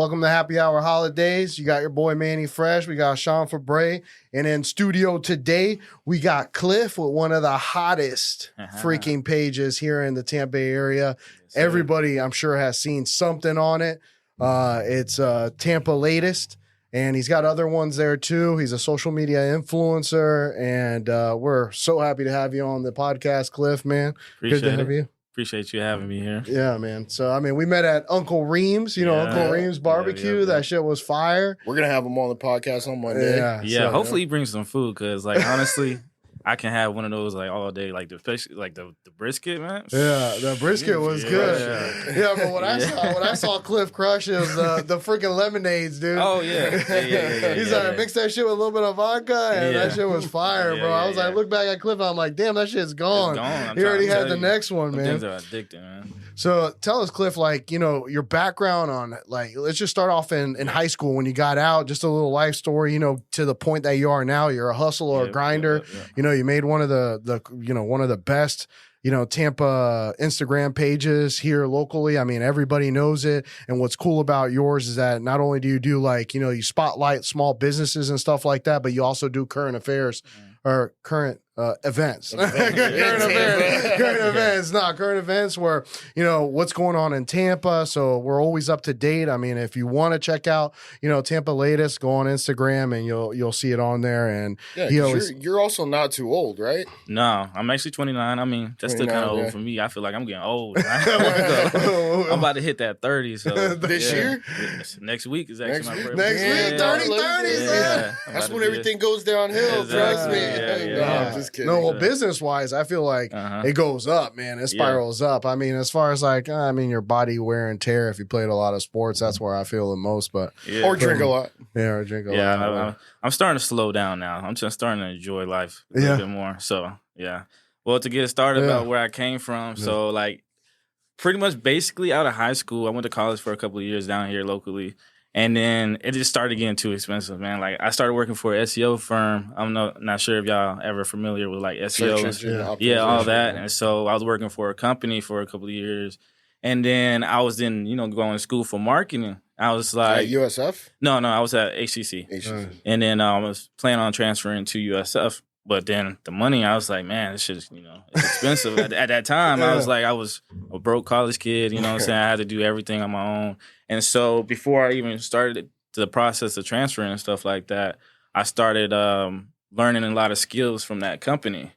Welcome to Happy Hour Holidays. You got your boy Manny Fresh. We got Sean Fabre. And in studio today, we got Cliff with one of the hottest freaking pages here in the Tampa area. Yes, everybody, I'm sure, has seen something on it. It's TampaLatest. And he's got other ones there too. He's a social media influencer. And we're so happy to have you on the podcast, Cliff, man. Appreciate Good to have you. Appreciate you having me here. Yeah, man. So, I mean, we met at Uncle Reem's, Uncle Reem's barbecue. That shit was fire. We're going to have him on the podcast on Monday. Yeah, so, hopefully he brings some food because, like, honestly, I can have one of those, like, all day, like, especially, like, the brisket, man. Yeah, the brisket was good. Yeah, but when I saw Cliff crush, it was the freaking lemonades, dude. Oh, yeah. He's like, mix that shit with a little bit of vodka, and that shit was fire, bro. I was like, look back at Cliff, I'm like, damn, that shit's gone. It's gone. He already had the next one, man. Things are addicting, man. So tell us, Cliff, like, your background on, like, let's just start off in high school when you got out, just a little life story, to the point that you are now. You're a hustler, a grinder. You made one of the best, Tampa Instagram pages here locally. I mean, everybody knows it. And what's cool about yours is that not only do you do you spotlight small businesses and stuff like that, but you also do current affairs or current events. Current events where, what's going on in Tampa. So we're always up to date. I mean, if you want to check out, TampaLatest, go on Instagram and you'll see it on there. And you're also not too old, right? No, I'm actually 29. I mean, that's still kind of old for me. I feel like I'm getting old. I'm about to hit that 30. So this year? Next week is actually my birthday. Next week, 30. That's when everything goes downhill. Trust me. No, I'm just kidding. No, well, business-wise, I feel like it goes up, man. It spirals up. I mean, as far as your body wear and tear, if you played a lot of sports, that's where I feel the most. But or drink a lot. Yeah, or drink a lot. Yeah, I'm starting to slow down now. I'm just starting to enjoy life a little bit more. So, yeah. Well, to get started about where I came from, so, pretty much basically out of high school, I went to college for a couple of years down here locally. And then it just started getting too expensive, man. Like, I started working for an SEO firm. I'm not sure if y'all ever familiar with, SEO. All that. And so I was working for a company for a couple of years. And then I was going to school for marketing. I was like... At USF? No, I was at HCC. And then I was planning on transferring to USF. But then the money, I was like, man, this shit is, it's expensive. At that time, I was a broke college kid, I had to do everything on my own. And so before I even started the process of transferring and stuff like that, I started learning a lot of skills from that company.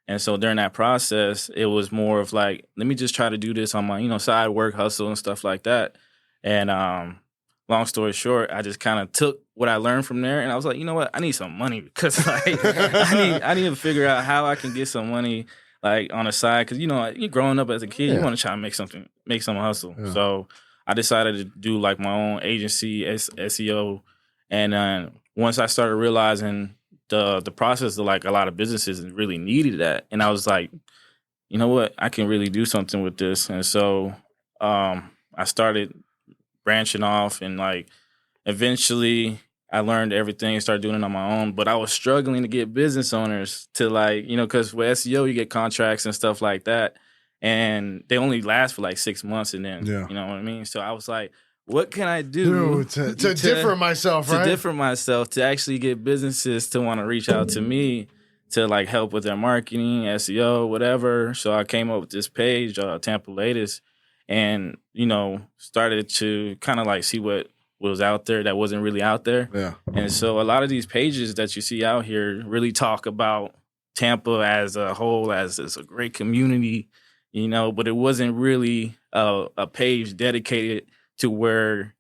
And so during that process, it was more of like, let me just try to do this on my, side work, hustle and stuff like that. And long story short, I just kind of took what I learned from there, and I was like, you know what? I need some money because I need to figure out how I can get some money on the side because you're growing up as a kid, you want to try to make some hustle. Yeah. So I decided to do my own agency, SEO, and once I started realizing the process of a lot of businesses really needed that, and I was like, you know what? I can really do something with this, and so I started branching off and eventually I learned everything and started doing it on my own, but I was struggling to get business owners to because with SEO you get contracts and stuff like that and they only last for 6 months and then, you know what I mean? So I was like, what can I do to different myself, right? To different myself, to actually get businesses to want to reach out to me to help with their marketing, SEO, whatever. So I came up with this page, TampaLatest, and, started to kind of see what was out there that wasn't really out there. Yeah. And so a lot of these pages that you see out here really talk about Tampa as a whole, as a great community, but it wasn't really a page dedicated to where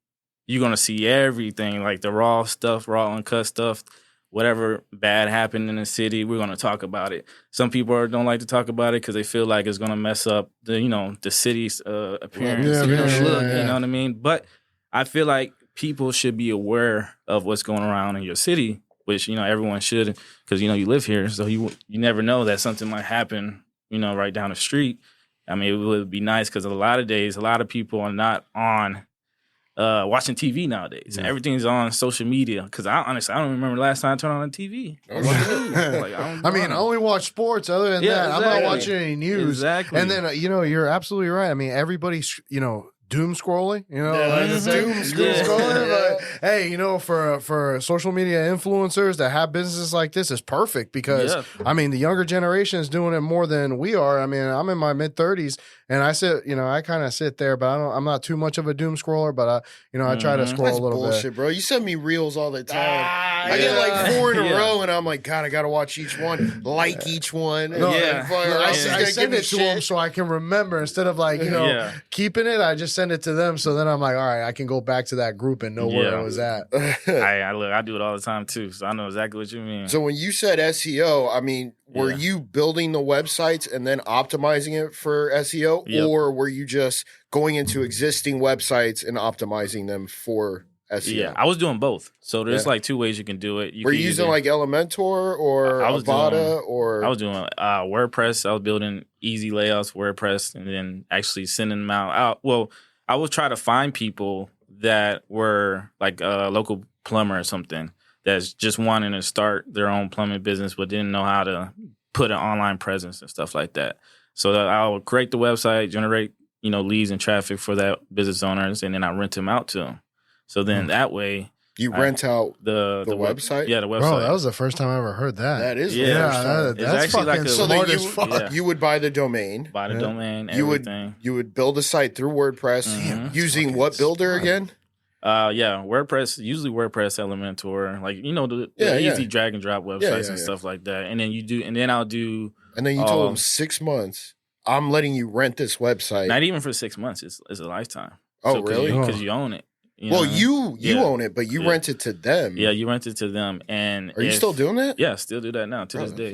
you're going to see everything, the raw stuff, raw uncut stuff, whatever bad happened in the city, we're going to talk about it. Some people don't like to talk about it because they feel like it's going to mess up the city's appearance, look, you know what I mean? But I feel like people should be aware of what's going around in your city, which, everyone should because, you live here. So you never know that something might happen, right down the street. I mean, it would be nice because a lot of people are not on watching TV nowadays. And everything's on social media. Because I don't remember the last time I turned on the TV. I only watch sports. Other than that, I'm not watching any news. Exactly. And then, you're absolutely right. I mean, everybody's, doom scrolling, you know, doom scrolling. But hey, you know, for social media influencers that have businesses like this, is perfect because I mean, the younger generation is doing it more than we are. I mean, I'm in my mid-30s, and I kind of sit there, but I'm not too much of a doom scroller, but I try to scroll That's a little bullshit, bro. You send me reels all the time. I get like 4 in a row, and I'm like, God, I gotta watch each one, like each one. No, I send it to them so I can remember instead of like keeping it. I just send it to them, so then I'm like, all right, I can go back to that group and know where I was at. I do it all the time too, so I know exactly what you mean. So when you said SEO, I mean, were you building the websites and then optimizing it for SEO, or were you just going into existing websites and optimizing them for SEO? Yeah, I was doing both. So there's like 2 ways you can do it. Were you using like Elementor or Avada or? I was doing WordPress. I was building easy layouts, WordPress, and then actually sending them out. Well, I would try to find people that were like a local plumber or something that's just wanting to start their own plumbing business but didn't know how to put an online presence and stuff like that. So that I would create the website, generate leads and traffic for that business owners, and then I rent them out to them. So then that way, you rent out the website. Yeah, the website. Bro, that was the first time I ever heard that. That is the first time. That's actually fucking like smart as fuck. Yeah. You would buy the domain. Everything. You would build a site through WordPress using what builder again? WordPress, usually WordPress, Elementor, like the easy drag and drop websites and stuff like that. And then I'll do. And then you told them 6 months. I'm letting you rent this website. Not even for 6 months. It's a lifetime. Oh, really? Because you own it. You own it, but you rent it to them. Yeah, you rent it to them. And are you still doing that? Yeah, still do that now to this day.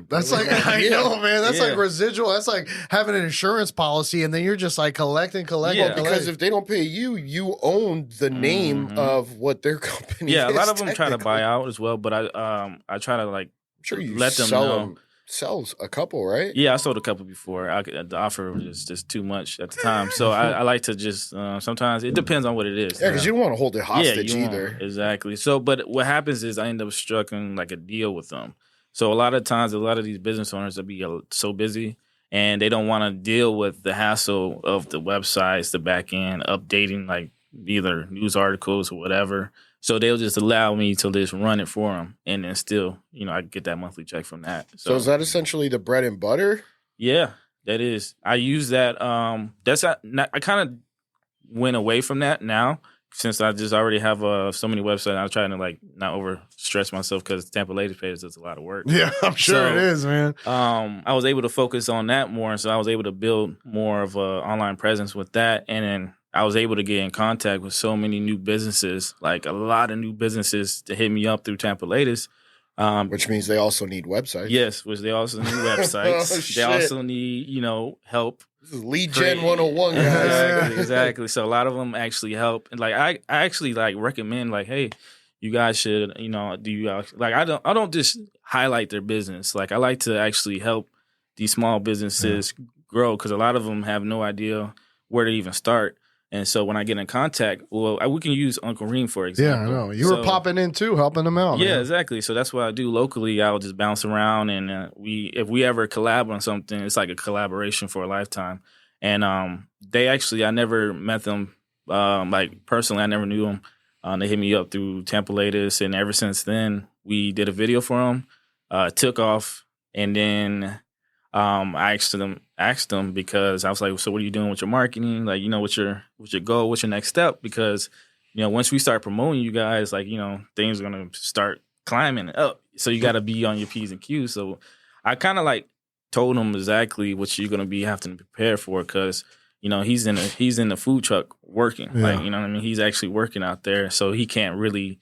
That's like I know, man. That's like residual. That's like having an insurance policy, and then you're just like collecting. Because if they don't pay you, you own the name of what their company. Yeah, a lot of them try to buy out as well, but I try to like let them know. Sells a couple, right? Yeah, I sold a couple before. The offer was just too much at the time, so I like to just sometimes it depends on what it is. Yeah, because you don't want to hold it hostage either. Exactly. So, but what happens is I end up striking like a deal with them. So a lot of times, a lot of these business owners will be so busy and they don't want to deal with the hassle of the websites, the back end, updating like either news articles or whatever. So they'll just allow me to just run it for them, and then still, I get that monthly check from that. So is that essentially the bread and butter? Yeah, that is. I use that. I kind of went away from that now since I just already have so many websites. I'm trying to like not overstress myself because TampaLatest page does a lot of work. Yeah, I'm sure it is, man. I was able to focus on that more, so I was able to build more of an online presence with that, and then I was able to get in contact with so many new businesses, like a lot of new businesses to hit me up through TampaLatest. Which means they also need websites. Yes, which they also need websites. They also need, help. This is lead gen 101, guys. Exactly. So a lot of them actually help. And like I actually like recommend like, hey, you guys should, I don't just highlight their business. Like I like to actually help these small businesses grow because a lot of them have no idea where to even start. And so when I get in contact, we can use Uncle Reem, for example. Yeah, I know. You were popping in too, helping them out. Yeah, man. Exactly. So that's what I do locally. I'll just bounce around, and if we ever collab on something, it's like a collaboration for a lifetime. And I never met them, like personally, I never knew them. They hit me up through TampaLatest, and ever since then, we did a video for them. Took off, and then I asked them because I was like, so what are you doing with your marketing? Like, what's your goal? What's your next step? Because, once we start promoting you guys, like, things are going to start climbing up. So you got to be on your P's and Q's. So I kind of like told them exactly what you're going to be having to prepare for because, he's in the food truck working. Yeah. Like, he's actually working out there. So he can't really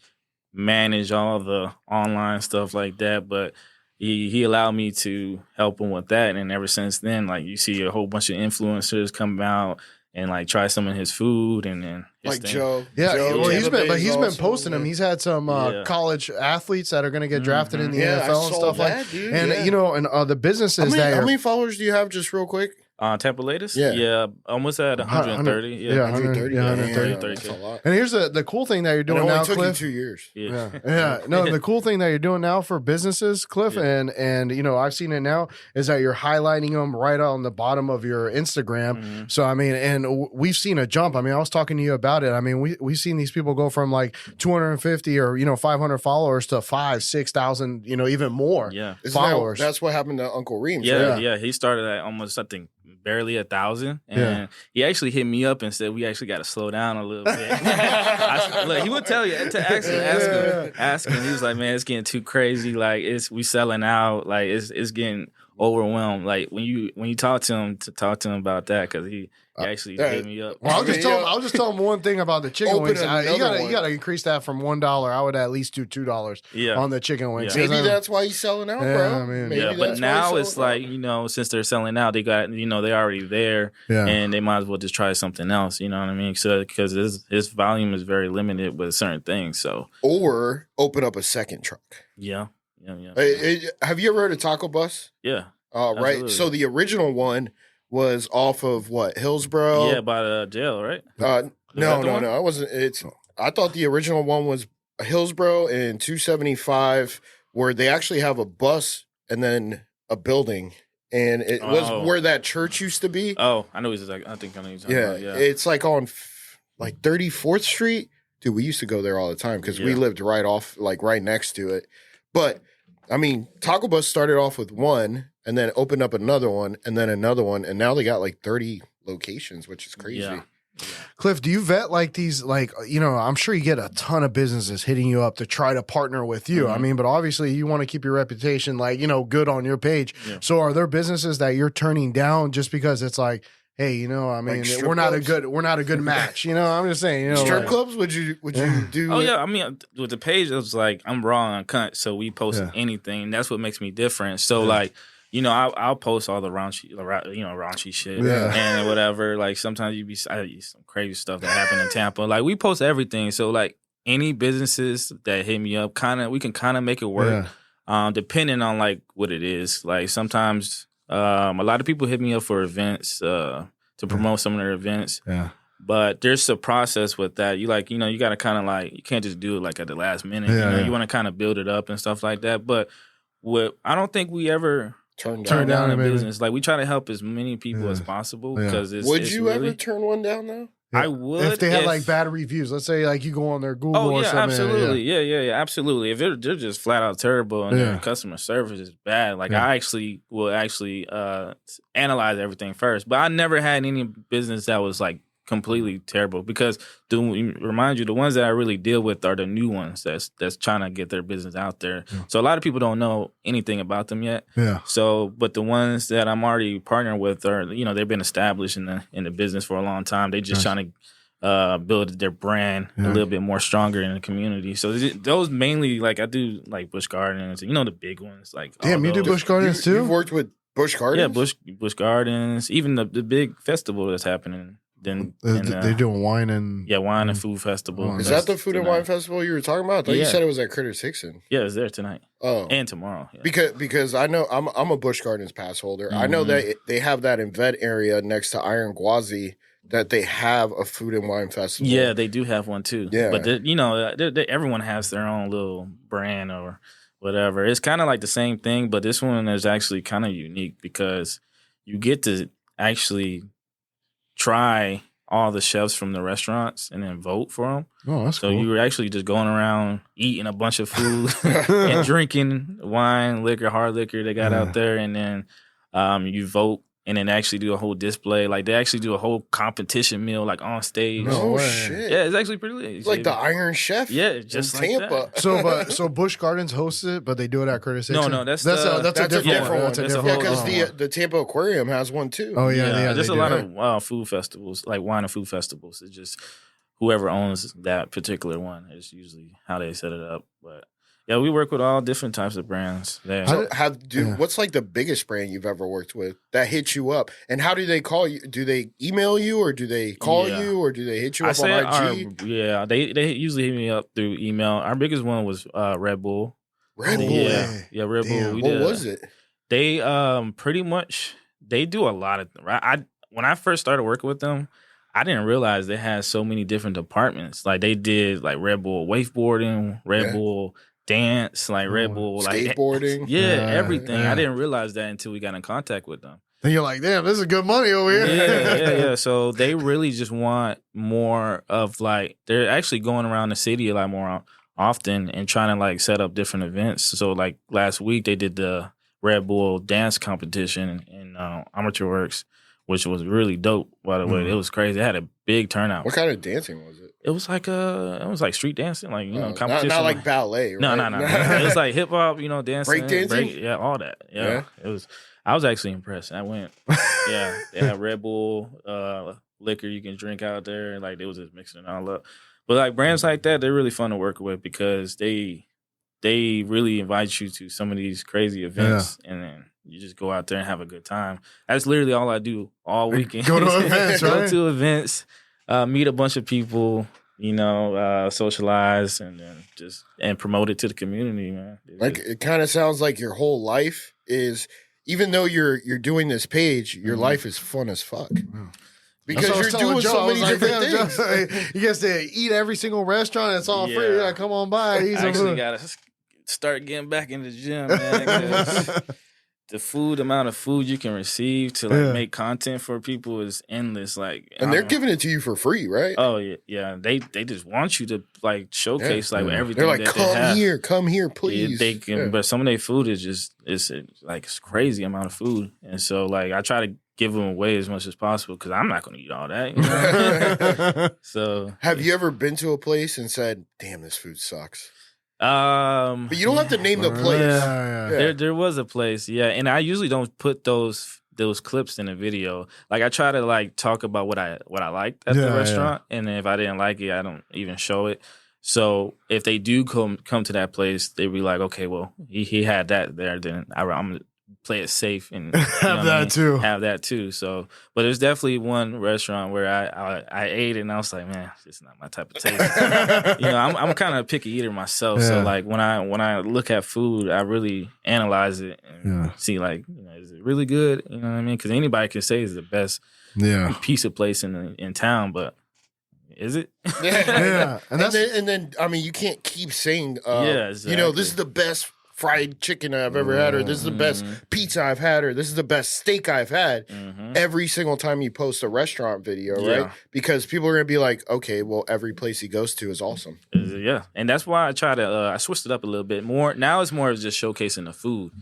manage all the online stuff like that. But he allowed me to help him with that, and ever since then, like you see a whole bunch of influencers come out and like try some of his food, and then like Joe. Yeah, well, he's been posting them. He's had some college athletes that are going to get drafted in the NFL and stuff like that. And dude, and the businesses how many followers do you have? Just real quick. TampaLatest? Yeah. Yeah, almost at 130. Yeah, 130. Yeah, 130. That's a lot. And here's the cool thing that you're doing And it only now, took Cliff. you 2 years. Yeah. No, the cool thing that you're doing now for businesses, Cliff, and you know, I've seen it now, is that you're highlighting them right on the bottom of your Instagram. Mm-hmm. So I mean, and we've seen a jump. I mean, I was talking to you about it. I mean, we've seen these people go from like 250 or 500 followers to 5,000-6,000, even more. Yeah. Followers. That's what happened to Uncle Reams. Yeah, right? yeah. He started at almost, I think, barely 1,000, and he actually hit me up and said we actually got to slow down a little bit. Look, he would tell you to ask him. He was like, "Man, it's getting too crazy. Like we selling out. Like it's getting overwhelmed. Like when you talk to him about that because he actually hit me up. Well, I'll just tell him one thing about the chicken wings. You gotta increase that from $1. I would at least do $2 on the chicken wings. Maybe that's why he's selling out, bro. I mean, Maybe but now it's like, since they're selling out, they got, they're already there, and they might as well just try something else. You know what I mean? So because his volume is very limited with certain things. So or open up a second truck. Yeah. Have you ever heard of Taco Bus? Yeah. Right. So the original one was off of what, Hillsboro? Yeah, by the jail, right? No. I wasn't. I thought the original one was Hillsboro and 275, where they actually have a bus and then a building, and it was where that church used to be. Oh, I know he's like. I think I know he's talking about. Yeah, it's like on like 34th Street. Dude, we used to go there all the time because we lived right next to it. But I mean, Taco Bus started off with one, and then opened up another one, and then another one, and now they got like 30 locations, which is crazy. Yeah. Cliff, do you vet like these, I'm sure you get a ton of businesses hitting you up to try to partner with you. Mm-hmm. I mean, but obviously you want to keep your reputation good on your page. Yeah. So are there businesses that you're turning down just because it's like, hey, I mean, like we're not a good match. I'm just saying, strip clubs, would you do? Oh yeah, I mean, with the page, it was like I'm raw and cunt, so we post anything. That's what makes me different. So like, I'll post all the raunchy shit and whatever. Like sometimes I some crazy stuff that happened in Tampa. Like we post everything. So like any businesses that hit me up, we can kind of make it work, depending on like what it is. Like sometimes. A lot of people hit me up for events to promote some of their events. Yeah. But there's a process with that. You got to kind of you can't just do it like at the last minute. You want to kind of build it up and stuff like that. But I don't think we ever turn down a business. Like we try to help as many people as possible because Would you ever turn one down though? I would if they had like bad reviews. Let's say like you go on their Google or something. Absolutely. Yeah, absolutely. If they're just flat out terrible and their customer service is bad, I will analyze everything first. But I never had any business that was like completely terrible because remind you, the ones that I really deal with are the new ones that's trying to get their business out there. Yeah. So a lot of people don't know anything about them yet. Yeah. So, but the ones that I'm already partnering with are, they've been established in the business for a long time. They just trying to build their brand a little bit more stronger in the community. So those mainly I do like Busch Gardens, the big ones. Damn, you do Busch Gardens too? You've worked with Busch Gardens? Yeah, Busch Gardens, even the big festival that's happening. Then they're doing wine and wine and food festival. Is that the food and wine festival you were talking about? I thought you said it was at Critters Hickson. Yeah, it's there tonight. Oh, and tomorrow. Yeah. Because I know I'm a Busch Gardens pass holder. Mm-hmm. I know that they have that in vet area next to Iron Gwazi that they have a food and wine festival. Yeah, they do have one too. Yeah, but everyone has their own little brand or whatever. It's kind of like the same thing, but this one is actually kind of unique because you get to actually try all the chefs from the restaurants and then vote for them. Oh, that's so cool. You were actually just going around eating a bunch of food and drinking wine, liquor, hard liquor they got out there, and then you vote and then actually do a whole display. Like they actually do a whole competition meal on stage. No shit. Yeah, it's actually pretty lit. It's like the Iron Chef. Yeah, just like Tampa. That. So Busch Gardens hosts it, but they do it at Critters Hickson? No, that's a different one. That's a different one. Because the Tampa Aquarium has one too. Oh yeah. There's a lot of food festivals, like wine and food festivals. It's just whoever owns that particular one is usually how they set it up. But yeah, we work with all different types of brands there. So what's like the biggest brand you've ever worked with that hits you up? And how do they call you? Do they email you or do they call you or do they hit you up on IG? They usually hit me up through email. Our biggest one was Red Bull. Red Bull? Yeah, Red Bull. What was it? They pretty much they do a lot of. When I first started working with them, I didn't realize they had so many different departments. Like they did like Red Bull wakeboarding, Red Bull dance, like Red Bull skateboarding, like everything. I didn't realize that until we got in contact with them. And you're like, damn, this is good money over here. Yeah. So they really just want more of like, they're actually going around the city a lot more often and trying to like set up different events. So like last week they did the Red Bull dance competition in Amateur Works, which was really dope, by the way. It was crazy. It had a big turnout. What kind of dancing was it? It was like street dancing, like, competition. Not like ballet, right? No. It was like hip hop, dancing. Break dancing? All that. Yeah. I was actually impressed. I went. Yeah. They had Red Bull liquor you can drink out there. Like, they was just mixing it all up. But like brands like that, they're really fun to work with because they really invite you to some of these crazy events, and then you just go out there and have a good time. That's literally all I do all weekend. Go to events, right? Go to events, meet a bunch of people, socialize, and then promote it to the community, man. It kind of sounds like your whole life is, even though you're doing this page, your life is fun as fuck. Because you're doing so many different things. He gets to eat every single restaurant. It's all free. Yeah, come on by. I actually got to start getting back in the gym, man. 'Cause the amount of food you can receive to make content for people is endless. Like, and they're giving it to you for free, right? Oh yeah. They just want you to like showcase everything. They're like, that come here, please. They can, but some of their food is just it's crazy amount of food, and so like I try to give them away as much as possible because I'm not going to eat all that. So, have you ever been to a place and said, "Damn, this food sucks"? But you don't have to name the place. Yeah. There was a place, and I usually don't put those clips in a video. Like I try to like talk about what I liked at the restaurant, and then if I didn't like it, I don't even show it. So if they do come to that place, they be like, okay, well he had that there, then I'm gonna play it safe and have that too. So, but there's definitely one restaurant where I ate it and I was like, man, it's not my type of taste. I'm kind of a picky eater myself. So like when I look at food, I really analyze it and see like, is it really good? You know what I mean? Because anybody can say it's the best pizza place in town, but is it? And then I mean, you can't keep saying, exactly. This is the best fried chicken I've ever had, or this is the best pizza I've had, or this is the best steak I've had every single time you post a restaurant video, right? Because people are going to be like, okay, well, every place he goes to is awesome. Yeah. And that's why I try to, I switched it up a little bit more. Now it's more of just showcasing the food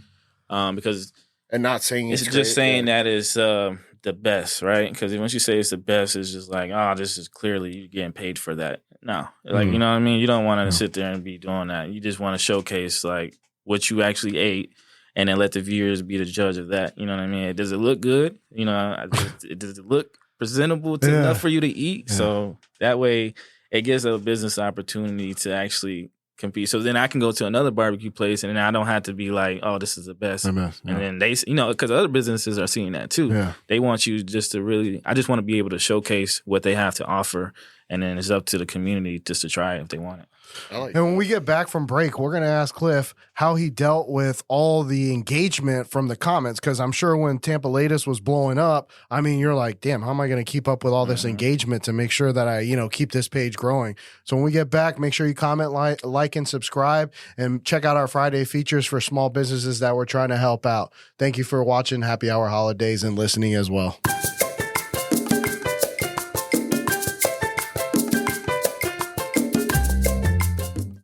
because. And not saying it's just saying that it's the best, right? Because once you say it's the best, it's just like, this is clearly you getting paid for that. No. Like, you know what I mean? You don't want to sit there and be doing that. You just want to showcase, like, what you actually ate, and then let the viewers be the judge of that. You know what I mean? Does it look good? Does it look presentable enough for you to eat? Yeah. So that way it gives a business opportunity to actually compete. So then I can go to another barbecue place, and then I don't have to be like, oh, this is the best. And then they, because other businesses are seeing that too. Yeah. They want you just to really, I just want to be able to showcase what they have to offer, and then it's up to the community just to try it if they want it. And when we get back from break, we're going to ask Cliff how he dealt with all the engagement from the comments, because I'm sure when TampaLatest was blowing up, I mean, you're like, damn, how am I going to keep up with all this engagement to make sure that I, keep this page growing? So when we get back, make sure you comment, like, and subscribe, and check out our Friday features for small businesses that we're trying to help out. Thank you for watching. Happy Hour Holidays and listening as well.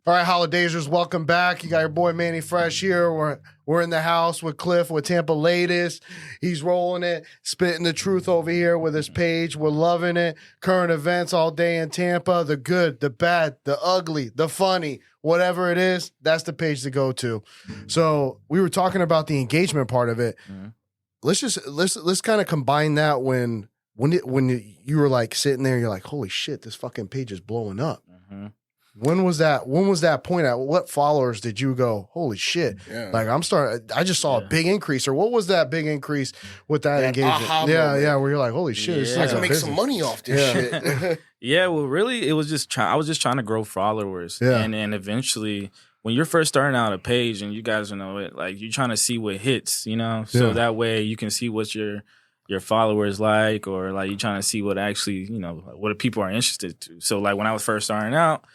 All right, Holidazers, welcome back. You got your boy Manny Fresh here. We're in the house with Cliff with TampaLatest. He's rolling it, spitting the truth over here with his page. We're loving it. Current events all day in Tampa. The good, the bad, the ugly, the funny, whatever it is, that's the page to go to. So we were talking about the engagement part of it. Let's kind of combine that when you were like sitting there, you're like, holy shit, this fucking page is blowing up. When was that point at? What followers did you go, holy shit? Yeah. Like I just saw a big increase. Or what was that big increase with that engagement? Where you're like, holy shit, I can make some money off this shit. Well, really, it was just I was just trying to grow followers. Yeah. And then eventually when you're first starting out a page and you guys know it, like you're trying to see what hits, you know, so that way you can see what your followers like, or like you're trying to see what actually, you know, what people are interested to. So like when I was first starting out,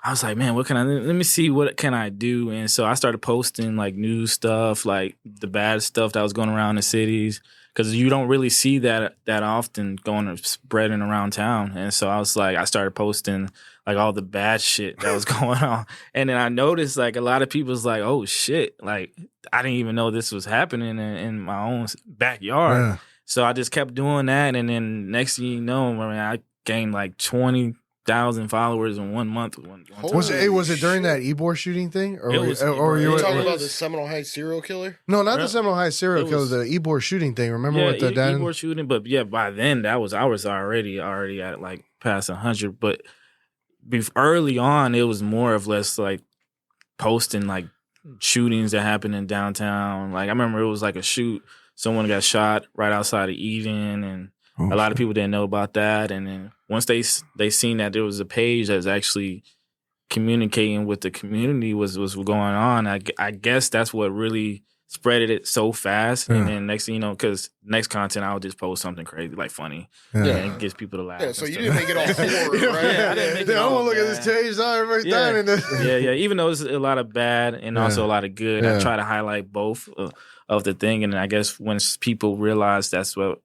I was like, man, let me see what can I do. And so I started posting like news stuff, like the bad stuff that was going around the cities, because you don't really see that often going or spreading around town. And so I started posting like all the bad shit that was going on. And then I noticed like a lot of people was like, oh shit, like I didn't even know this was happening in my own backyard. Yeah. So I just kept doing that. And then next thing you know, I mean, I gained like 20,000 followers in 1 month. Was it during that Ybor shooting thing? Or you were talking about the Seminole Heights serial killer? No, not the Seminole Heights serial killer, the Ybor shooting thing. Remember what the dad? Ybor shooting, but yeah, by then I was already at like past 100. But early on, it was more of less like posting like shootings that happened in downtown. Like I remember it was like a shoot. Someone got shot right outside of Eden, and a lot of people didn't know about that. And then once they seen that there was a page that was actually communicating with the community was going on, I guess that's what really spread it so fast. And then next thing you know, because next content I would just post something crazy like funny, and it gets people to laugh. Yeah, so you didn't make it all horror, right? I didn't make it all. I'm gonna look at this page. Everybody's dying in this. Yeah. Even though there's a lot of bad and also a lot of good, I try to highlight both of the thing. And I guess when people realize that's what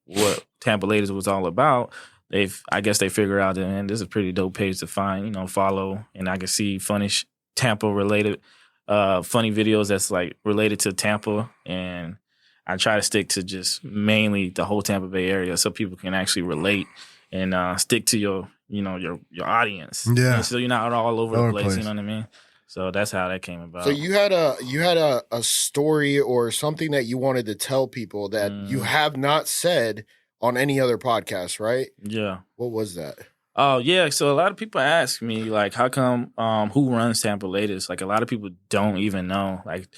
TampaLatest was all about, I guess they figure out that, man, this is a pretty dope page to find, you know, follow, and I can see funny Tampa related funny videos that's like related to Tampa, and I try to stick to just mainly the whole Tampa Bay area so people can actually relate and stick to your audience. Yeah. And so you're not all over the place, you know what I mean? So that's how that came about. So you had a story or something that you wanted to tell people that you have not said on any other podcast, right? Yeah. What was that? Oh, yeah. So a lot of people ask me, like, how come, who runs TampaLatest? Like, a lot of people don't even know. Like,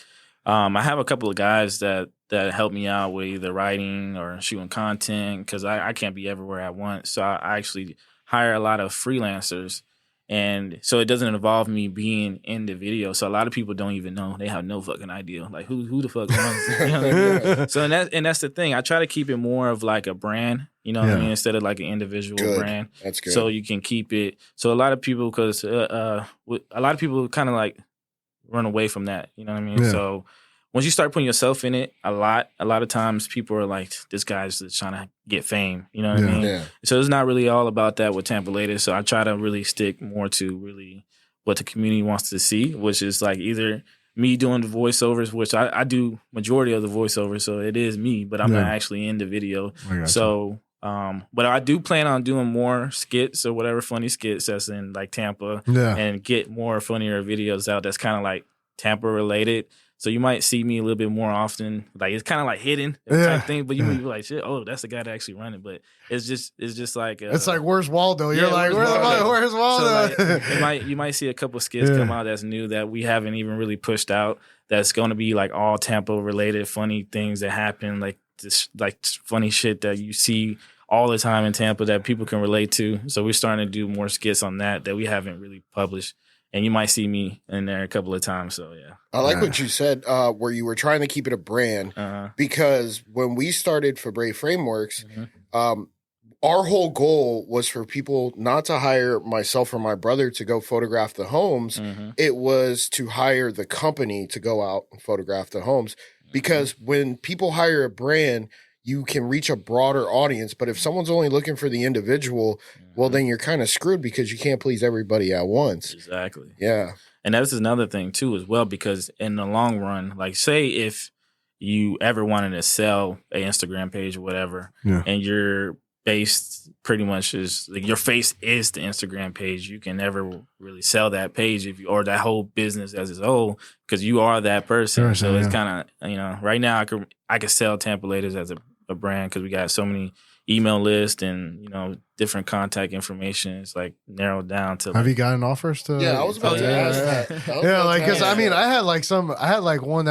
I have a couple of guys that help me out with either writing or shooting content, because I can't be everywhere at once. So I actually hire a lot of freelancers. And so it doesn't involve me being in the video. So a lot of people don't even know. They have no fucking idea. Like, who the fuck runs it? You know what I mean? So that's the thing. I try to keep it more of like a brand, you know what I mean, instead of like an individual brand. That's good. So you can keep it. So a lot of people, because a lot of people kind of like run away from that, you know what I mean? Yeah. So once you start putting yourself in it a lot of times people are like, this guy's just trying to get fame, you know what I mean? Yeah. So it's not really all about that with TampaLatest. So I try to really stick more to really what the community wants to see, which is like either me doing the voiceovers, which I do majority of the voiceovers, so it is me, but I'm not actually in the video. So, but I do plan on doing more skits or whatever funny skits that's in like Tampa, and get more funnier videos out that's kind of like Tampa related. So you might see me a little bit more often. Like it's kind of like hidden type thing, but you might be like, shit, oh, that's the guy that actually run it. But it's just like it's like, where's Waldo? You're like, where's Waldo? So like, you might see a couple skits come out that's new that we haven't even really pushed out. That's going to be like all Tampa related, funny things that happen, like this, like funny shit that you see all the time in Tampa that people can relate to. So we're starting to do more skits on that we haven't really published. And you might see me in there a couple of times. So, yeah. I like what you said, where you were trying to keep it a brand. Because when we started for Brave Frameworks, our whole goal was for people not to hire myself or my brother to go photograph the homes. It was to hire the company to go out and photograph the homes. Because when people hire a brand, you can reach a broader audience. But if someone's only looking for the individual, well, then you're kind of screwed because you can't please everybody at once. Exactly. Yeah. And that's another thing, too, as well, because in the long run, like, say if you ever wanted to sell an Instagram page or whatever, and your base pretty much is, like, your face is the Instagram page, you can never really sell that page or that whole business as its whole, because you are that person. So it's kind of, you know, right now I could sell TampaLatest as a brand because we got so many email lists and, you know, different contact information. It's like narrowed down to. Have you gotten offers to? Yeah, I was about to ask that. Yeah, like, because I mean, I had like one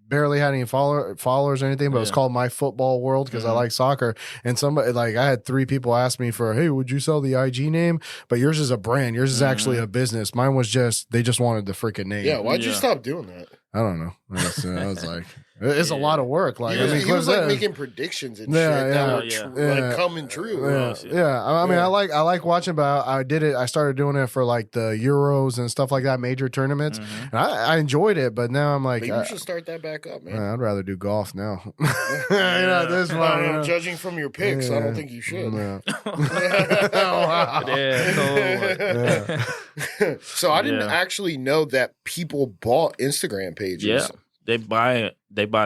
barely had any followers or anything, but it was called My Football World because I like soccer. And somebody, like, I had 3 people ask me for, hey, would you sell the IG name? But yours is a brand. Yours is actually a business. Mine was they just wanted the freaking name. Yeah, why'd you stop doing that? I don't know. I was like, it's a lot of work. Like, he was like making predictions and shit that were like coming true. I mean, I like watching, but I did it. I started doing it for like the Euros and stuff like that, major tournaments, and I enjoyed it. But now I'm like, maybe you should start that back up, man. I'd rather do golf now. This one, judging from your picks, I don't think you should. So I didn't actually know that people bought Instagram pages. Yeah. They buy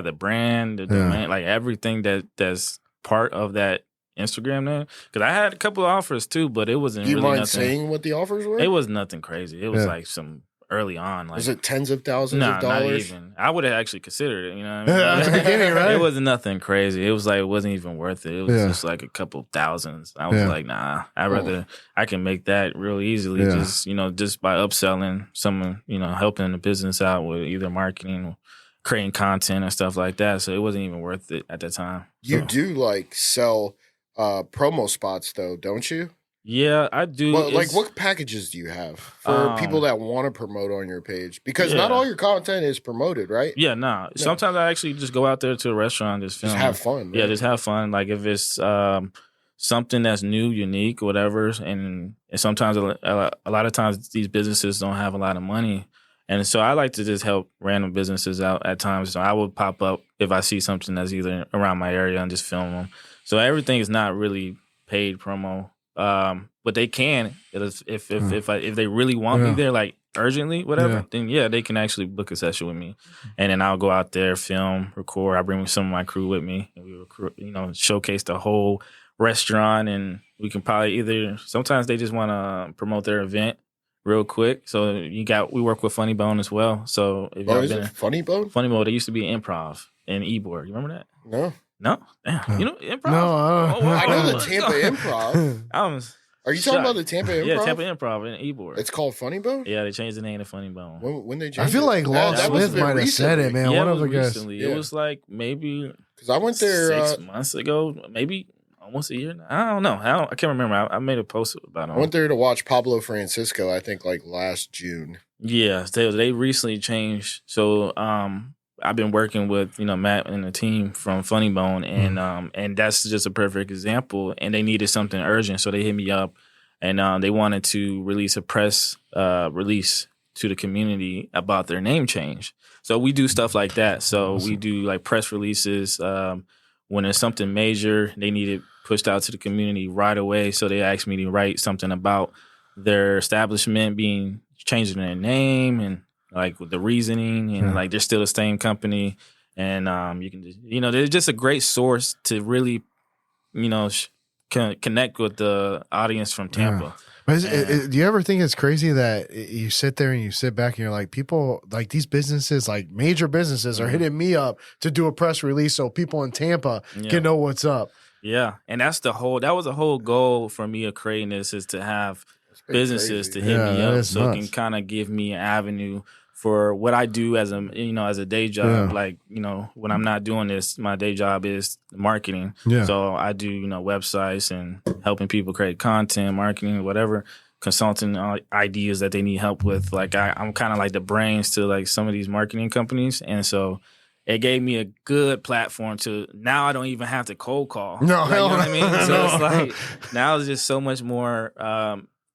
the brand, the domain, like everything that's part of that Instagram name. Because I had a couple of offers too, but it wasn't. Do you really mind nothing, saying what the offers were? It was nothing crazy. It was like some early on. Like, was it tens of thousands of dollars? Not even. I would have actually considered it. You know what I mean? At the beginning, right? It wasn't nothing crazy. It was like it wasn't even worth it. It was just like a couple thousands. I was like, nah. I can make that real easily. Just by upselling someone. Helping the business out with either marketing or creating content and stuff like that. So it wasn't even worth it at the time. You do like sell promo spots though, don't you? Yeah, I do. Well, like, what packages do you have for people that want to promote on your page? Because not all your content is promoted, right? Yeah, nah. Sometimes I actually just go out there to a restaurant and just film. Just have fun. Right? Yeah, just have fun. Like, if it's something that's new, unique, whatever. And sometimes, a lot of times, these businesses don't have a lot of money. And so I like to just help random businesses out at times. So I would pop up if I see something that's either around my area and just film them. So everything is not really paid promo. But they can if they really want me there, like urgently, whatever. Then they can actually book a session with me, and then I'll go out there, film, record. I bring some of my crew with me, and we record, showcase the whole restaurant, and we can probably sometimes they just want to promote their event real quick. So we work with Funny Bone as well. So if is it Funny Bone? Funny Bone, they used to be Improv in Ybor. You remember that? No. Damn. Improv? No. I know the Tampa Improv. Are you talking about the Tampa Improv? Yeah, Tampa Improv in Ybor. It's called Funny Bone? Yeah, they changed the name to Funny Bone. When they changed I feel like Long Smith might have said it, man. Yeah, One it of was the guys. recently. It was like maybe because I went there 6 months ago, maybe almost a year now. I don't know. I can't remember. I made a post about it. I went there to watch Pablo Francisco, I think like last June. Yeah, they recently changed. So I've been working with Matt and the team from Funny Bone, and that's just a perfect example. And they needed something urgent, so they hit me up, and they wanted to release a press release to the community about their name change. So we do stuff like that. So we do like press releases when there's something major. They need it pushed out to the community right away. So they asked me to write something about their establishment changing their name and like with the reasoning and like they're still the same company. And you can just, they're just a great source to really, connect with the audience from Tampa. Yeah. But do you ever think it's crazy that you sit there and you sit back and you're like, people like these businesses, like major businesses, are hitting me up to do a press release so people in Tampa can know what's up. Yeah, and that was a whole goal for me of creating this, is to have businesses to hit me up so it can kind of give me an avenue for what I do as a day job. Like, when I'm not doing this, my day job is marketing. Yeah. So I do, websites and helping people create content, marketing, whatever, consulting ideas that they need help with. Like I'm kind of like the brains to like some of these marketing companies. And so it gave me a good platform to, now I don't even have to cold call. No, like, you know what I mean? So it's like, now it's just so much more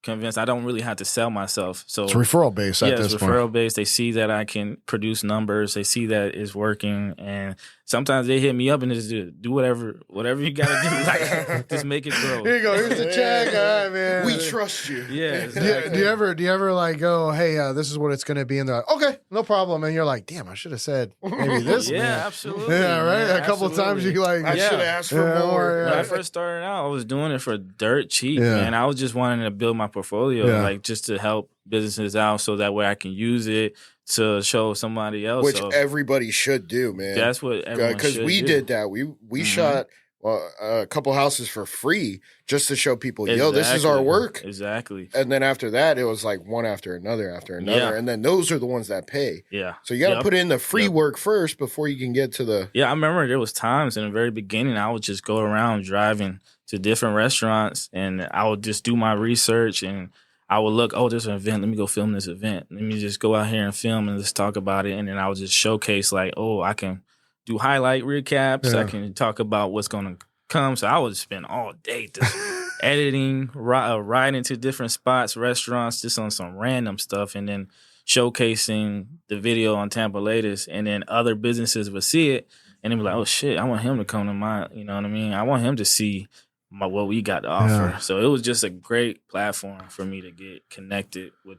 convinced. I don't really have to sell myself. So it's referral based at this point. Yeah, it's referral based. They see that I can produce numbers. They see that it's working. And sometimes they hit me up and just do whatever you got to do. Like, just make it grow. Here you go. Here's the check. All right, man. We trust you. Yeah. Exactly. Do you ever like go, hey, this is what it's going to be? And they're like, okay, no problem. And you're like, damn, I should have said maybe this. Yeah, absolutely. Yeah, right? A couple of times you like, I should have asked for more. When I first started out, I was doing it for dirt cheap, man. I was just wanting to build my portfolio, like just to help businesses out so that way I can use it to show somebody else. Which everybody should do, man. That's what everyone should do. Because we did that. We shot, a couple houses for free just to show people, yo, this is our work. Exactly. And then after that, it was like one after another. And then those are the ones that pay. Yeah. So you got to put in the free work first before you can get to the. Yeah, I remember there was times in the very beginning I would just go around driving to different restaurants and I would just do my research and I would look, oh, there's an event. Let me go film this event. Let me just go out here and film and just talk about it. And then I would just showcase like, oh, I can do highlight recaps. I can talk about what's going to come. So I would spend all day just editing, riding to different spots, restaurants, just on some random stuff, and then showcasing the video on TampaLatest. And then other businesses would see it and they'd be like, oh, shit, I want him to come to mine. You know what I mean? I want him to see what we got to offer. So it was just a great platform for me to get connected with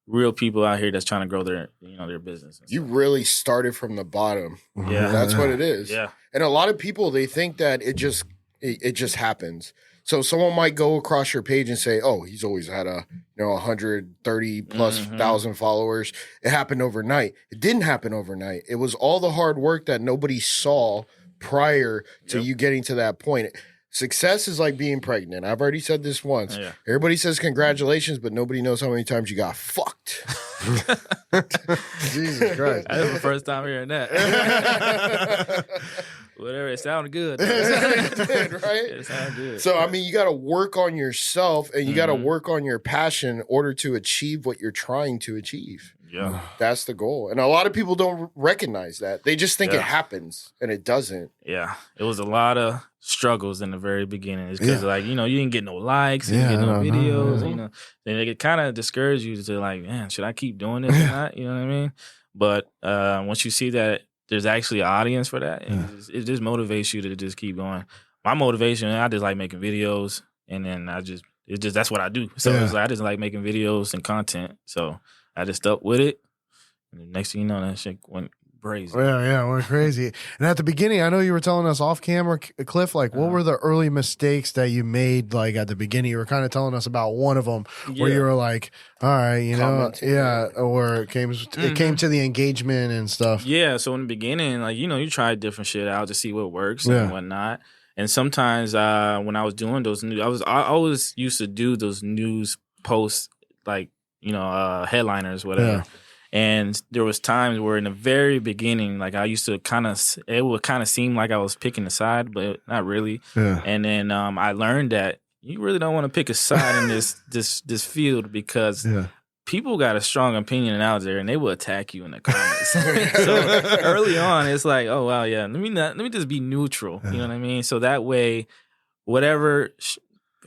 real people out here that's trying to grow their business. You really started from the bottom. Yeah. That's what it is. Yeah. And a lot of people, they think that it just happens. So someone might go across your page and say, oh, he's always had 130 plus thousand followers. It happened overnight. It didn't happen overnight. It was all the hard work that nobody saw prior to you getting to that point. Success is like being pregnant. I've already said this once. Yeah. Everybody says congratulations, but nobody knows how many times you got fucked. Jesus Christ. That was the first time hearing that. Whatever, it sounded good. It sounded good, right? It sounded good. So, I mean, you got to work on yourself and you got to work on your passion in order to achieve what you're trying to achieve. Yeah. That's the goal. And a lot of people don't recognize that. They just think it happens and it doesn't. Yeah. It was a lot of struggles in the very beginning. It's because, you didn't get no likes, you didn't get no videos, then it kind of discourage you to like, man, should I keep doing this or not? You know what I mean? But once you see that there's actually an audience for that, it just motivates you to just keep going. My motivation, I just like making videos, and then that's what I do. So it's like, I just like making videos and content. So I just stuck with it. And the next thing you know, that shit went crazy. Yeah, it went crazy. And at the beginning, I know you were telling us off camera, Cliff, like what were the early mistakes that you made? Like at the beginning, you were kind of telling us about one of them where you were like, all right, or it came to the engagement and stuff. Yeah, so in the beginning, like, you try different shit out to see what works and whatnot. And sometimes when I was doing those news, I always used to do those news posts, like, headliners, whatever. Yeah. And there was times where in the very beginning, like I used to it would kind of seem like I was picking a side, but not really. Yeah. And then I learned that you really don't want to pick a side in this field because people got a strong opinion out there and they will attack you in the comments. So early on, it's like, oh, wow, yeah, let me just be neutral. You know what I mean? So that way, whatever,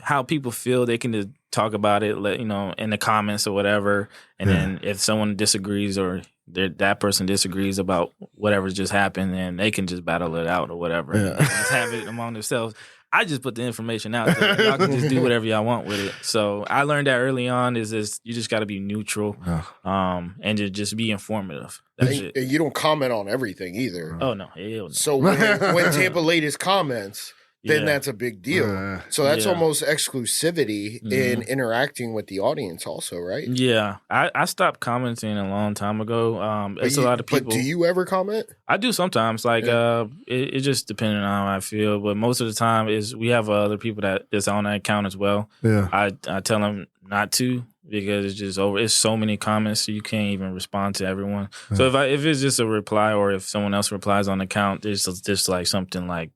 how people feel, they can just talk about it, in the comments or whatever. And then if someone disagrees or that person disagrees about whatever just happened, then they can just battle it out or whatever. And just have it among themselves. I just put the information out there. Y'all can just do whatever y'all want with it. So I learned that early on is you just got to be neutral and to just be informative. That's it. And you don't comment on everything either. Oh, no. Hell no. So when TampaLatest comments, then that's a big deal. So that's almost exclusivity in interacting with the audience also, right? Yeah. I stopped commenting a long time ago. It's a lot of people. But do you ever comment? I do sometimes. Like, it just depends on how I feel. But most of the time we have other people that's on that account as well. Yeah. I tell them not to because it's just over. It's so many comments, so you can't even respond to everyone. So if it's just a reply or if someone else replies on the account, there's just like something like,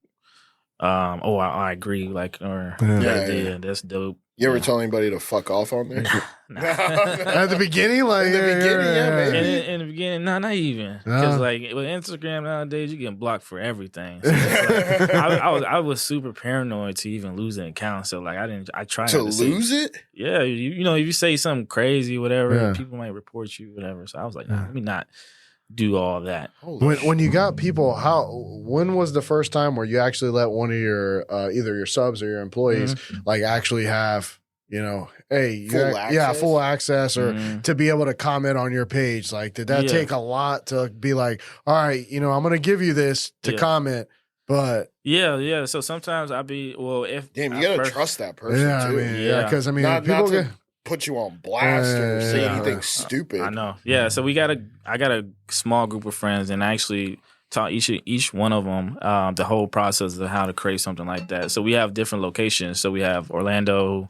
I agree, like, or that's dope. You ever tell anybody to fuck off on there? At the begining, like in the beginning, maybe. In the beginning, not even because like with Instagram nowadays, you get blocked for everything. So like, I was super paranoid to even lose an account. So like I tried to lose it. Yeah, if you say something crazy, whatever, people might report you, whatever. So I was like, let me not do all that. When you got people, when was the first time where you actually let one of your either your subs or your employees like actually have full access or to be able to comment on your page? Like, did that take a lot to be like, all right, I'm gonna give you this to comment, but so sometimes I'd be if you gotta trust that person too. Because people get put you on blast or say anything stupid. I know. Yeah, so I got a small group of friends, and actually taught each one of them the whole process of how to create something like that. So we have different locations. So we have Orlando,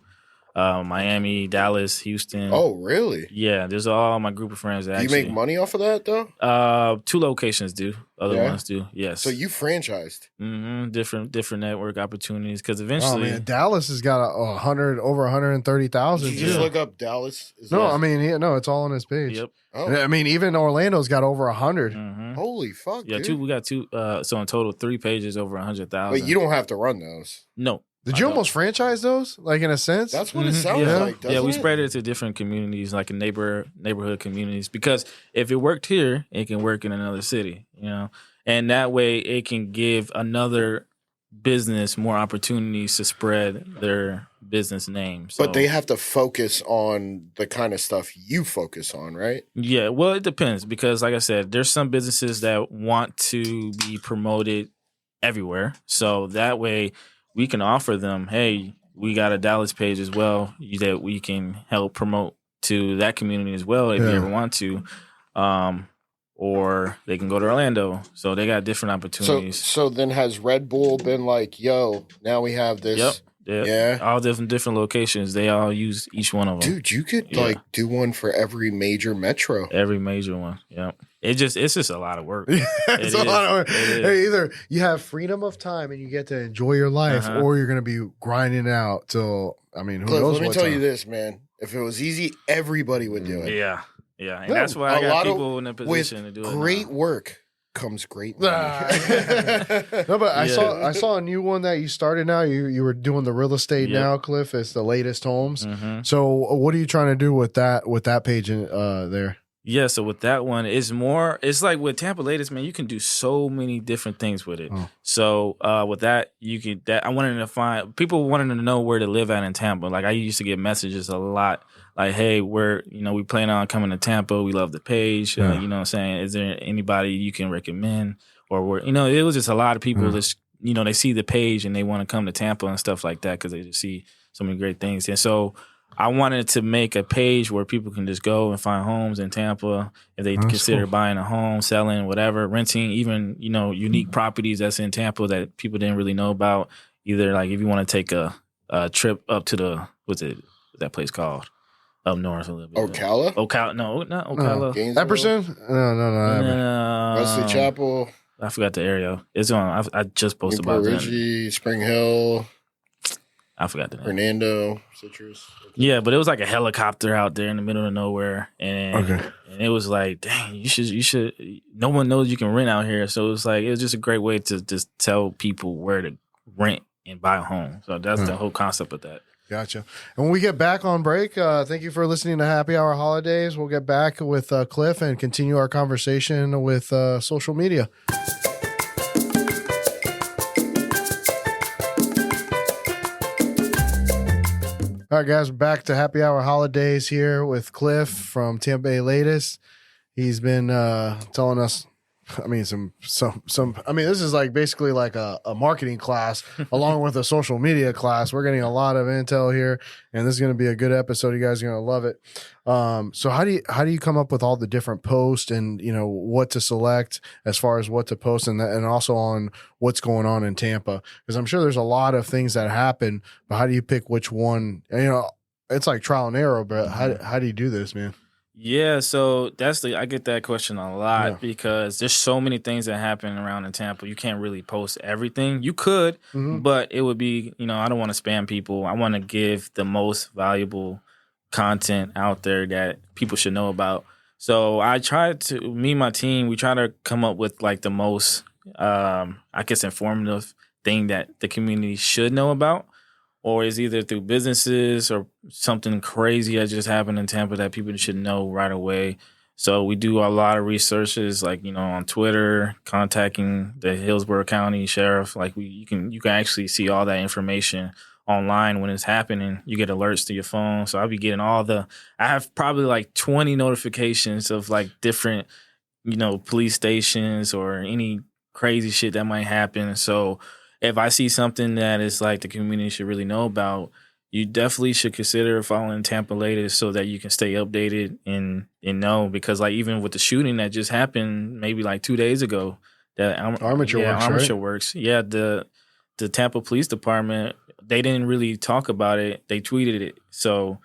Miami, Dallas, Houston. Oh, really? Yeah, there's all my group of friends. That do you make money off of that though? 2 locations do. Other ones do. Yes. So you franchised? Mm-hmm. Different network opportunities because eventually. Oh man, Dallas has got over 130,000. Did you just look up Dallas? I mean, no, it's all on his page. Yep. Oh. I mean, even Orlando's got over 100. Mm-hmm. Holy fuck! Yeah, dude. We got 2. So in total, 3 pages over 100,000. But you don't have to run those. No. Did you almost franchise those, like in a sense? That's what it sounds like. Yeah, we spread it to different communities, like in neighborhood communities, because if it worked here, it can work in another city, and that way it can give another business more opportunities to spread their business name. So, but they have to focus on the kind of stuff you focus on, right? Yeah, well, it depends because, like I said, there's some businesses that want to be promoted everywhere, so that way we can offer them, hey, we got a Dallas page as well that we can help promote to that community as well if you ever want to. Or they can go to Orlando. So they got different opportunities. So then has Red Bull been like, yo, now we have this? Yep. Yeah. All different locations. They all use each one of them. Dude, you could do one for every major metro. Every major one. Yep. It's just a lot of work. It's a lot of work. Hey, either you have freedom of time and you get to enjoy your life, or you're going to be grinding out till, I mean, who knows? Let me tell you this, man. If it was ezy, everybody would do it. Yeah. Yeah. And that's why I got people in a position to do it. Great work comes great money. No, but I saw a new one that you started now. You were doing the real estate now, Cliff. It's the latest homes. Mm-hmm. So what are you trying to do with that page there? Yeah, so with that one, it's like with TampaLatest, man, you can do so many different things with it. Oh. So with that, I wanted to find people wanted to know where to live at in Tampa. Like I used to get messages a lot, like, hey, we plan on coming to Tampa. We love the page. You know what I'm saying? Is there anybody you can recommend? Or it was just a lot of people that, they see the page and they want to come to Tampa and stuff like that because they just see so many great things. And so I wanted to make a page where people can just go and find homes in Tampa if they consider buying a home, selling, whatever, renting, even, unique properties that's in Tampa that people didn't really know about. Either like if you want to take a trip up to what's that place called? Up north a little bit. Ocala? Ocala. No, not Ocala. Epperson? No. Wesley Chapel. I forgot the area. It's on. I just posted about that. Spring Hill. I forgot the name. Fernando, Citrus. Yeah, but it was like a helicopter out there in the middle of nowhere, and it was like, dang, you should. No one knows you can rent out here, so it was just a great way to just tell people where to rent and buy a home. So that's the whole concept of that. Gotcha. And when we get back on break, thank you for listening to Happy Hour Holidays. We'll get back with Cliff and continue our conversation with social media. All right, guys, we're back to Happy Hour Holidays here with Cliff from TampaLatest. He's been telling us, I mean, some. I mean, this is like basically like a marketing class along with a social media class. We're getting a lot of intel here, and this is going to be a good episode. You guys are going to love it. So how do you come up with all the different posts and what to select as far as what to post and also on what's going on in Tampa? Because I'm sure there's a lot of things that happen, but how do you pick which one? And, it's like trial and error. But how do you do this, man? Yeah, so I get that question a lot because there's so many things that happen around in Tampa. You can't really post everything. You could, but it would be, I don't want to spam people. I want to give the most valuable content out there that people should know about. So me and my team, we try to come up with like the most, informative thing that the community should know about. Or is either through businesses or something crazy that just happened in Tampa that people should know right away. So we do a lot of researches, like on Twitter, contacting the Hillsborough County Sheriff. Like you can actually see all that information online when it's happening. You get alerts to your phone. So I'll be getting I have probably like 20 notifications of like different, police stations or any crazy shit that might happen. So if I see something that is like the community should really know about, you definitely should consider following TampaLatest so that you can stay updated and know. Because like even with the shooting that just happened maybe like 2 days ago, that Armature Works. Yeah, the Tampa Police Department, they didn't really talk about it. They tweeted it. So,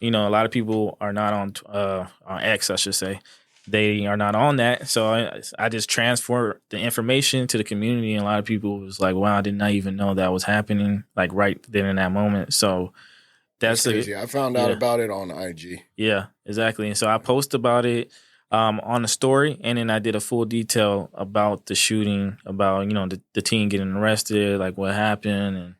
a lot of people are not on X, I should say. They are not on that. So I just transfer the information to the community, and a lot of people was like, wow, I did not even know that was happening, like right then in that moment. So that's crazy. I found out about it on IG. Yeah, exactly. And so I post about it on the story, and then I did a full detail about the shooting, about, the teen getting arrested, like what happened. And,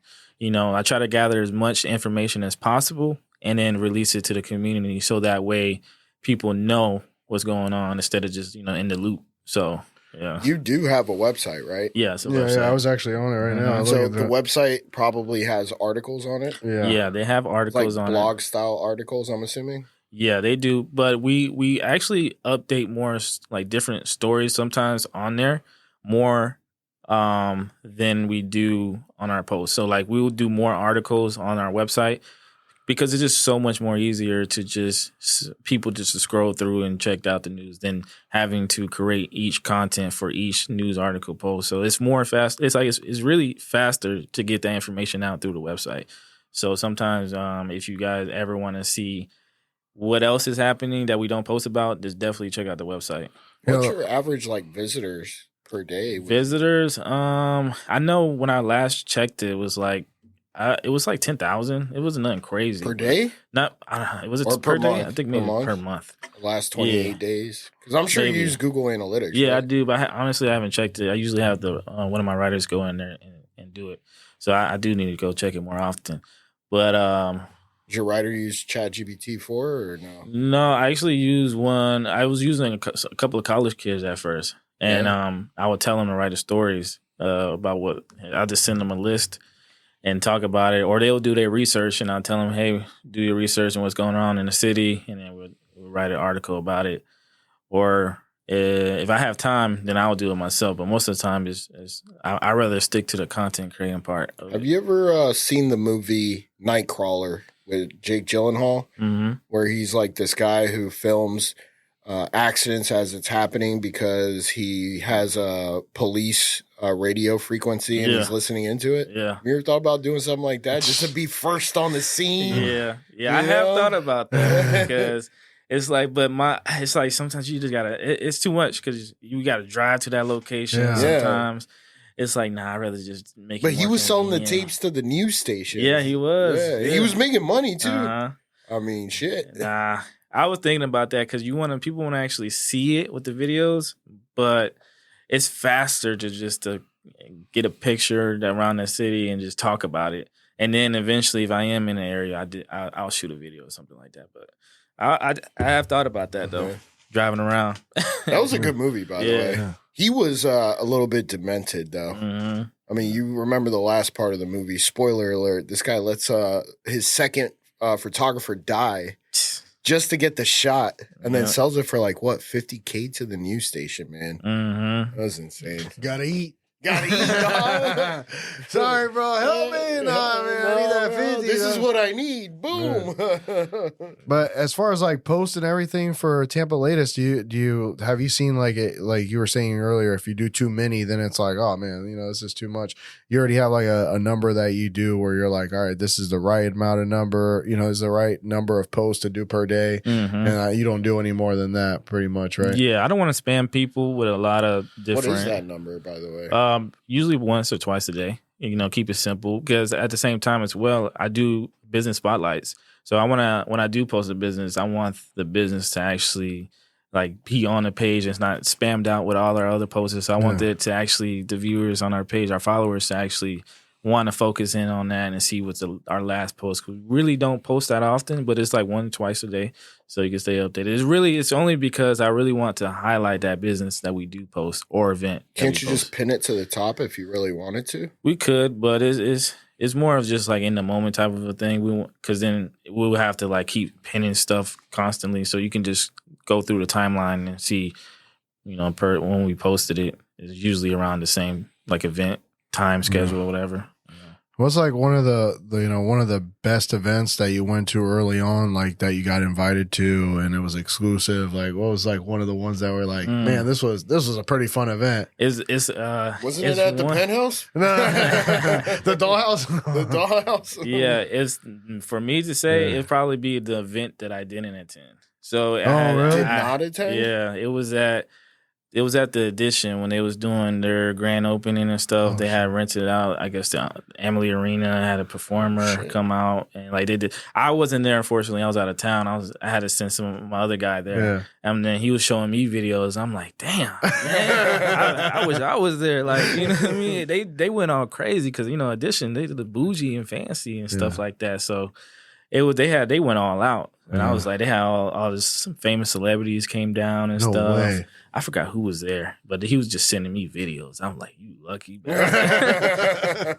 I try to gather as much information as possible and then release it to the community so that way people know what's going on instead of just, in the loop. So, yeah. You do have a website, right? Yeah, it's a website. Yeah, I was actually on it right now. So the website probably has articles on it? Yeah, they have articles on it. Blog style articles, I'm assuming? Yeah, they do. But we actually update more like different stories sometimes on there more than we do on our posts. So like we will do more articles on our website because it's just so much more easier to people just to scroll through and check out the news than having to create each content for each news article post. So it's more fast. It's really faster to get that information out through the website. So sometimes if you guys ever want to see what else is happening that we don't post about, just definitely check out the website. What's your average visitors per day? Visitors, I know when I last checked it was like 10,000. It wasn't nothing crazy per day. Was it per day? I think maybe per month. The last 28 days, because I'm sure you use Google Analytics. Yeah, right? I do, but honestly, I haven't checked it. I usually have one of my writers go in there and do it. So I do need to go check it more often. But does your writer use ChatGPT 4 or no? No, I actually use one. I was using a couple of college kids at first, and I would tell them to write the stories about what. I'll just send them a list and talk about it, or they'll do their research, and I'll tell them, hey, do your research and what's going on in the city, and then we'll write an article about it. Or if I have time, then I'll do it myself. But most of the time, I rather stick to the content creating part. Have you ever seen the movie Nightcrawler with Jake Gyllenhaal, where he's like this guy who films accidents as it's happening because he has a police radio frequency and he's listening into it? Yeah. Have you ever thought about doing something like that just to be first on the scene? Yeah. I have thought about that because it's like, it's like sometimes you just gotta, it's too much because you gotta drive to that location sometimes. It's like, nah, I'd rather just make it. But he was selling the tapes to the news station. Yeah, he was. Yeah. He was making money too. I mean, shit. Nah, I was thinking about that because people want to actually see it with the videos, but it's faster to get a picture around the city and just talk about it. And then eventually, if I am in the area, I'll shoot a video or something like that. But I have thought about that though, driving around. That was a good movie, by the way. Yeah. He was a little bit demented, though. I mean, you remember the last part of the movie. Spoiler alert. This guy lets his second photographer die just to get the shot and then sells it for $50K to the news station, man. That was insane. Gotta eat. Gotta eat, dog. Sorry, bro. Help me. Nah, man. I need that 50. This is what I need. Boom. But as far as posts and everything for TampaLatest, have you seen like you were saying earlier, if you do too many, then it's like, oh man, this is too much. You already have a number that you do where you're like, all right, this is the right amount of number, is the right number of posts to do per day. And you don't do any more than that pretty much, right? Yeah. I don't want to spam people with a lot of different. What is that number, by the way? Usually once or twice a day. Keep it simple because at the same time as well, I do business spotlights. So when I do post a business, I want the business to actually be on the page and it's not spammed out with all our other posts. So I want it to actually, the viewers on our page, our followers, to actually want to focus in on that and see what's our last post. We really don't post that often, but it's twice a day, so you can stay updated. It's only because I really want to highlight that business that we do post or event. Can't you just pin it to the top if you really wanted to? We could, but it's more of just in the moment type of a thing. Because then we'll have to keep pinning stuff constantly, so you can just go through the timeline and see, per when we posted it. It's usually around the same event time schedule or whatever. What's like one of the one of the best events that you went to early on, like that you got invited to and it was exclusive? Like what was like one of the ones that were like, man, this was a pretty fun event. Wasn't it at the penthouse? No. The dollhouse. The dollhouse. Yeah, it's for me to say it'd probably be the event that I didn't attend. So did not attend? Yeah, it was at the Edition when they was doing their grand opening and stuff. They had rented out, I guess, the Emily Arena had a performer come out and like they did. I wasn't there, unfortunately. I was out of town. I had to send some of my other guy there, and then he was showing me videos. I'm like, damn, man, I wish I was there. Like, you know what I mean? They went all crazy because Edition they did the bougie and fancy and stuff like that. So they went all out, and I was like, they had all this some famous celebrities came down and stuff. Way. I forgot who was there, but he was just sending me videos. I'm like, you lucky, man.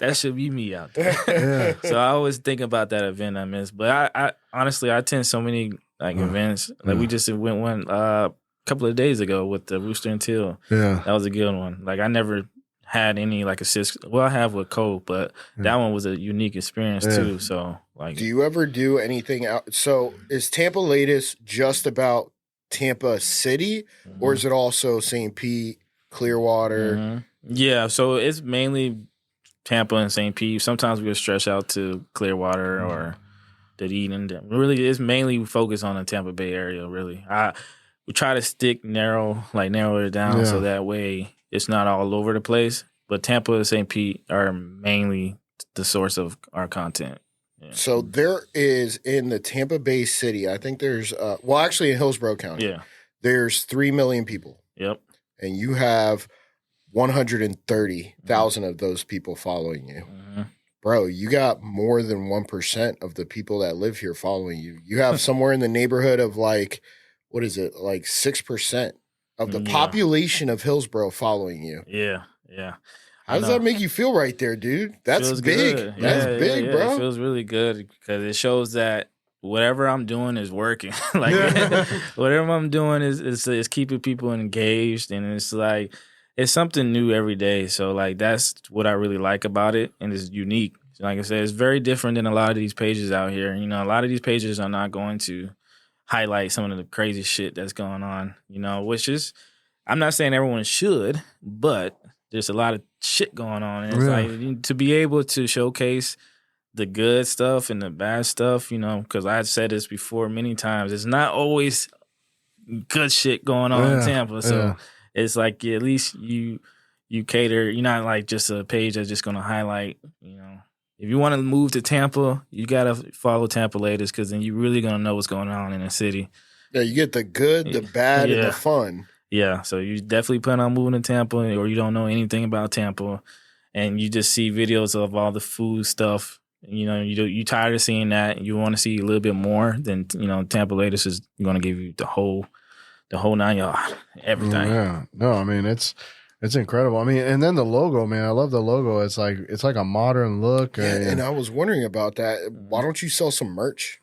That should be me out there. Yeah. So I always think about that event I missed. But I honestly, I attend so many like events. Like we just went one a couple of days ago with the Rooster and Till. Yeah. That was a good one. Like I never had any like assist. Well, I have with Cole, but that one was a unique experience too. So like, do you ever do anything out? So is TampaLatest just about Tampa City, or is it also St. Pete, Clearwater? Yeah, so it's mainly Tampa and St. Pete. Sometimes we'll stretch out to Clearwater or Dunedin. Really, it's mainly focused on the Tampa Bay area. Really, we try to narrow it down so that way it's not all over the place. But Tampa and St. Pete are mainly the source of our content. So there is in the Tampa Bay City, I think there's, actually in Hillsborough County, there's 3 million people. Yep. And you have 130,000 of those people following you. Bro, you got more than 1% of the people that live here following you. You have somewhere in the neighborhood of like, what is it, like 6% of the population of Hillsborough following you. Yeah. How does that make you feel right there, dude? That's big. Good. That's big, bro. It feels really good because it shows that whatever I'm doing is working. Like whatever I'm doing is keeping people engaged, and it's like it's something new every day. So like that's what I really like about it, and it's unique. Like I said, it's very different than a lot of these pages out here. A lot of these pages are not going to highlight some of the crazy shit that's going on. Which is, I'm not saying everyone should, but there's a lot of shit going on. And it's like to be able to showcase the good stuff and the bad stuff, because I've said this before many times, it's not always good shit going on in Tampa. So it's like at least you cater. You're not like just a page that's just going to highlight, If you want to move to Tampa, you got to follow TampaLatest because then you're really going to know what's going on in the city. Yeah, you get the good, the bad, and the fun. Yeah, so you definitely plan on moving to Tampa or you don't know anything about Tampa and you just see videos of all the food stuff. You tired of seeing that and you want to see a little bit more, then, TampaLatest is going to give you the whole 9 yards, everything. Yeah. No, I mean, it's incredible. I mean, and then the logo, man, I love the logo. It's like a modern look. Yeah, and I was wondering about that. Why don't you sell some merch?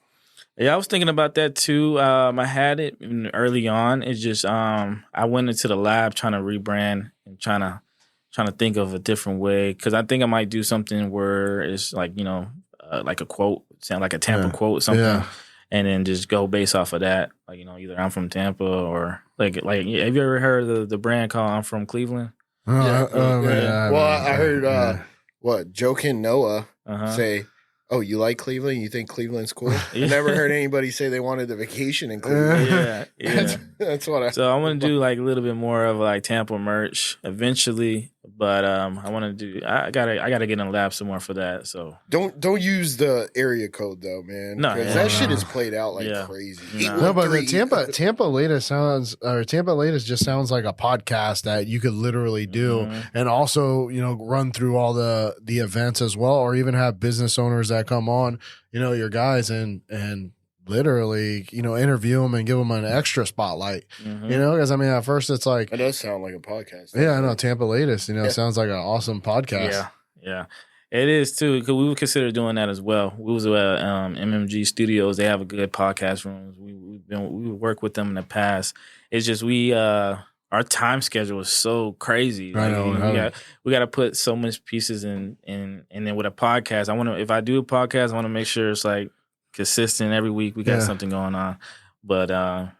Yeah, I was thinking about that too. I had it early on. It's just I went into the lab trying to rebrand and trying to think of a different way because I think I might do something where it's like like a quote, sound like a Tampa quote or something, and then just go based off of that. Like either I'm from Tampa or like have you ever heard of the brand called I'm from Cleveland? Well, I heard Joe Noah say, "Oh, you like Cleveland? You think Cleveland's cool?" I never heard anybody say they wanted a vacation in Cleveland. Yeah. That's what So I want to do like a little bit more of like Tampa merch eventually, but I want to do. I gotta get in the lab some more for that. So don't use the area code though, man. No, that shit is played out like crazy. No, but the TampaLatest just sounds like a podcast that you could literally do, and also run through all the events as well, or even have business owners that come on, your guys and literally, interview them and give them an extra spotlight, because I mean, at first it's like, it does sound like a podcast. Yeah, I know. TampaLatest, sounds like an awesome podcast. Yeah. It is too, because we would consider doing that as well. We was at MMG Studios. They have a good podcast room. We worked with them in the past. It's just we our time schedule is so crazy. Like, we got to put so much pieces in, and then with a podcast, if I do a podcast, I want to make sure it's like consistent every week. We got something going on. But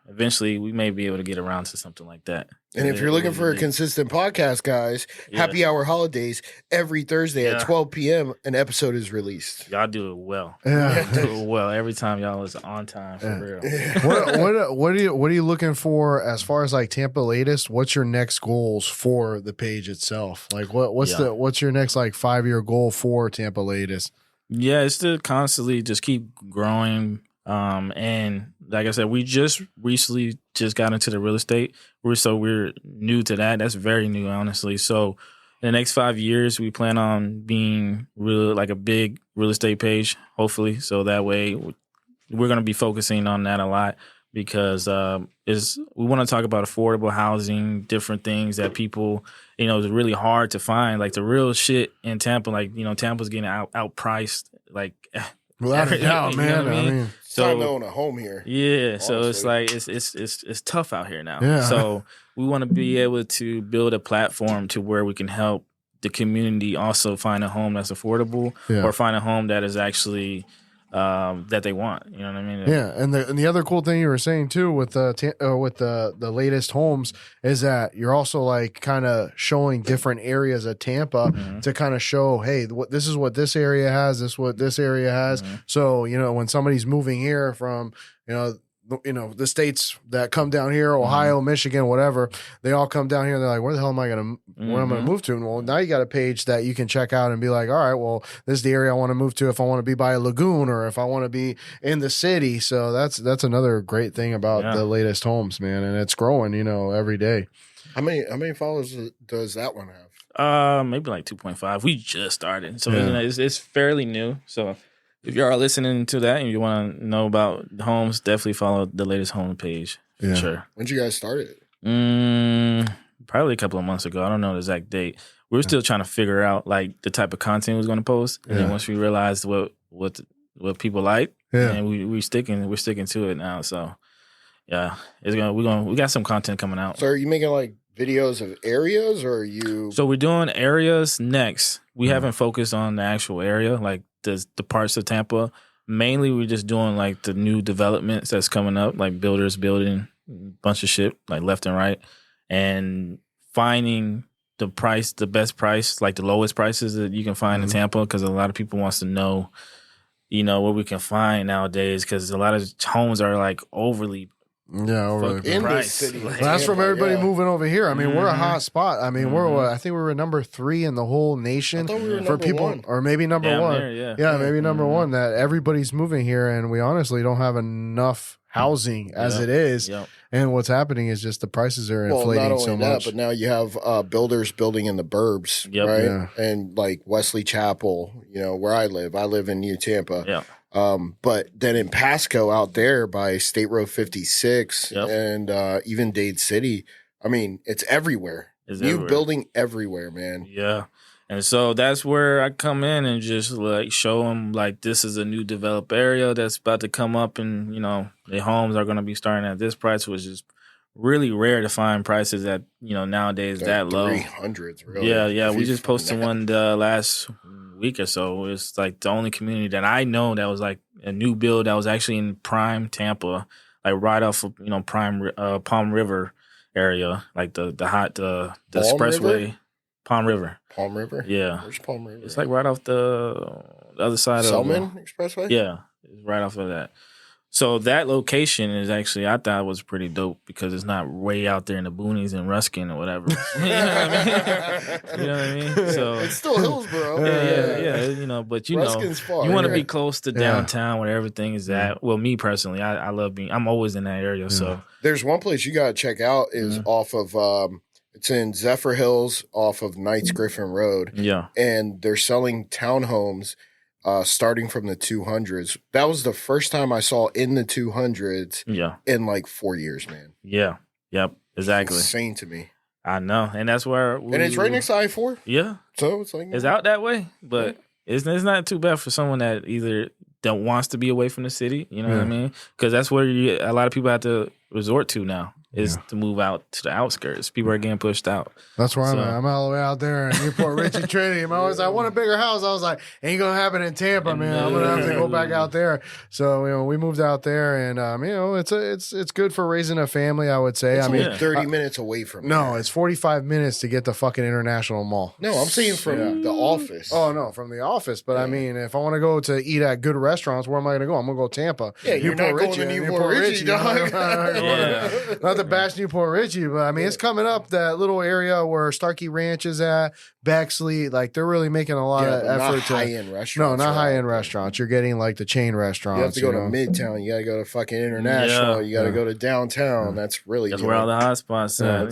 eventually, we may be able to get around to something like that. And if you're looking for a consistent podcast, guys, Happy Hour Holidays, every Thursday at 12 p.m., an episode is released. Y'all do it well. Yeah. Do it well. Every time y'all is on time, for real. What are you looking for as far as like TampaLatest? What's your next goals for the page itself? Like what's your next like 5-year goal for TampaLatest? Yeah, it's to constantly just keep growing. And like I said, we just recently got into the real estate. We're new to that. That's very new, honestly. So in the next 5 years, we plan on being really like a big real estate page, hopefully. So that way we're going to be focusing on that a lot because we want to talk about affordable housing, different things that people, is really hard to find. Like the real shit in Tampa, like, Tampa's getting outpriced. Like, without a doubt, man. I mean, it's time to own a home here. Yeah, honestly. So it's like it's tough out here now. Yeah. So we want to be able to build a platform to where we can help the community also find a home that's affordable or find a home that is actually that they want. You know what I mean? Yeah, and the other cool thing you were saying too with the latest homes is that you're also like kind of showing different areas of Tampa to kind of show, hey, this is what this area has, this is what this area has. So when somebody's moving here from the states that come down here, Ohio, Michigan, whatever, they all come down here and they're like, where the hell am I going to, where am I going to move to? And well, now you got a page that you can check out and be like, all right, well, this is the area I want to move to if I want to be by a lagoon or if I want to be in the city. So that's another great thing about the latest homes, man. And it's growing, every day. How many followers does that one have? Maybe like 2.5. We just started. So it's fairly new. So if you are listening to that and you want to know about homes, definitely follow the latest home page. For sure. When did you guys start it? Probably a couple of months ago. I don't know the exact date. We were still trying to figure out like the type of content we was going to post. And then once we realized what people like, and we're sticking to it now. So yeah, we got some content coming out. So are you making like videos of areas or are you? So we're doing areas next. We haven't focused on the actual area, like the parts of Tampa. Mainly, we're just doing like the new developments that's coming up, like builders building a bunch of shit, like left and right, and finding the best price, like the lowest prices that you can find in Tampa, because a lot of people wants to know, what we can find nowadays, because a lot of homes are like overly in the city. Well, that's from everybody moving over here. I mean, we're a hot spot. I mean, I think we were number 3 in the whole nation for people, one. Or maybe number one. Maybe number one. That everybody's moving here, and we honestly don't have enough housing as it is. Yep. And what's happening is just the prices are inflating not only so that, much. But now you have builders building in the burbs, right? Yeah. And like Wesley Chapel, where I live in New Tampa. Yeah. But then in Pasco out there by State Road 56 and even Dade City, I mean, it's everywhere. Building everywhere, man. Yeah. And so that's where I come in and just like show them like this is a new developed area that's about to come up, and the homes are going to be starting at this price, which is really rare to find prices at nowadays like that low. 300s, really. Yeah. We just posted one the last week or so. It's like the only community that I know that was like a new build that was actually in prime Tampa, like right off of prime Palm River area, like the expressway. River? Palm River. Palm River? Yeah. Where's Palm River? It's like right off the other side Selman of Expressway? Yeah. It's right off of that. So that location is actually, I thought was pretty dope because it's not way out there in the boonies in Ruskin or whatever. You know what I mean? So it's still Hillsborough. Yeah. But Ruskin's far, you want to be close to downtown where everything is at. Well, me personally, I love I'm always in that area. So there's one place you got to check out is off of, it's in Zephyr Hills off of Knights Griffin Road. Yeah. And they're selling townhomes starting from the 200s. That was the first time I saw in the 200s in like 4 years, man. Yeah. Yep. Exactly. It's insane to me. I know. And that's where and it's right next to I-4. Yeah. So it's like it's out that way, but it's not too bad for someone that either wants to be away from the city, you know what I mean? Because that's where a lot of people have to resort to now. is to move out to the outskirts. People are getting pushed out. That's where I'm at. I'm all the way out there in Newport Richie Trinity. I was like, I want a bigger house. I was like, ain't gonna happen in Tampa, man. I'm gonna have to go back out there. So we moved out there, and it's good for raising a family. I would say. It's only 30 minutes away from. No, it's 45 minutes to get to fucking International Mall. No, I'm saying from the office. Oh no, from the office. But I mean, if I want to go to eat at good restaurants, where am I gonna go? I'm gonna go Tampa. Yeah, you're not going to Newport Richie, dog. Not the bash Newport Richie, but I mean, it's coming up that little area where Starkey Ranch is at, Bexley. Like they're really making a lot of effort. Not high-end restaurants. No, not high-end restaurants. You're getting like the chain restaurants. You have to go to Midtown. You got to go to fucking International. You got to go to downtown. That's really where all the hot spots at.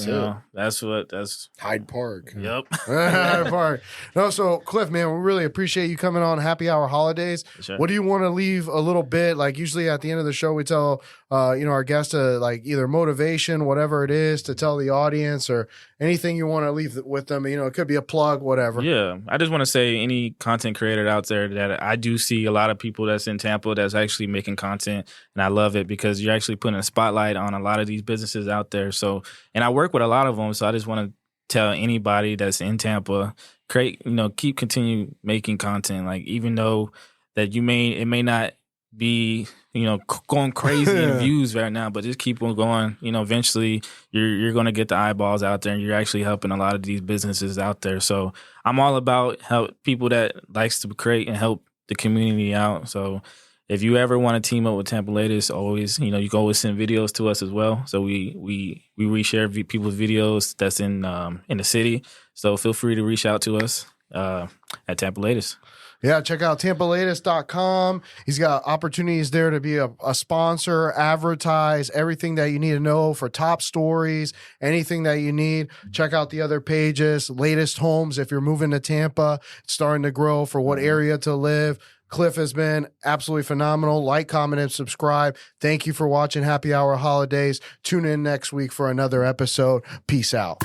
That's Hyde Park. Yep. Hyde Park. No, so Cliff, man, we really appreciate you coming on Happy Hour Holidays. Sure. What do you want to leave a little bit? Like usually at the end of the show, we tell our guests to like either motivation, whatever it is, to tell the audience or anything you want to leave with them. It could be a plug, whatever. Yeah. I just want to say any content creator out there that I do see a lot of people that's in Tampa that's actually making content, and I love it because you're actually putting a spotlight on a lot of these businesses out there. So, and I work with a lot of them. So I just want to tell anybody that's in Tampa, continue making content. Like, even though that it may not be, going crazy in views right now, but just keep on going. Eventually you're going to get the eyeballs out there, and you're actually helping a lot of these businesses out there. So I'm all about help people that likes to create and help the community out. So if you ever want to team up with TampaLatest, always, you can always send videos to us as well. So we reshare people's videos that's in the city. So feel free to reach out to us at TampaLatest. Yeah, check out TampaLatest.com. He's got opportunities there to be a sponsor, advertise, everything that you need to know for top stories, anything that you need. Check out the other pages. Latest homes, if you're moving to Tampa, it's starting to grow for what area to live. Cliff has been absolutely phenomenal. Like, comment, and subscribe. Thank you for watching Happy Hour Holidays. Tune in next week for another episode. Peace out.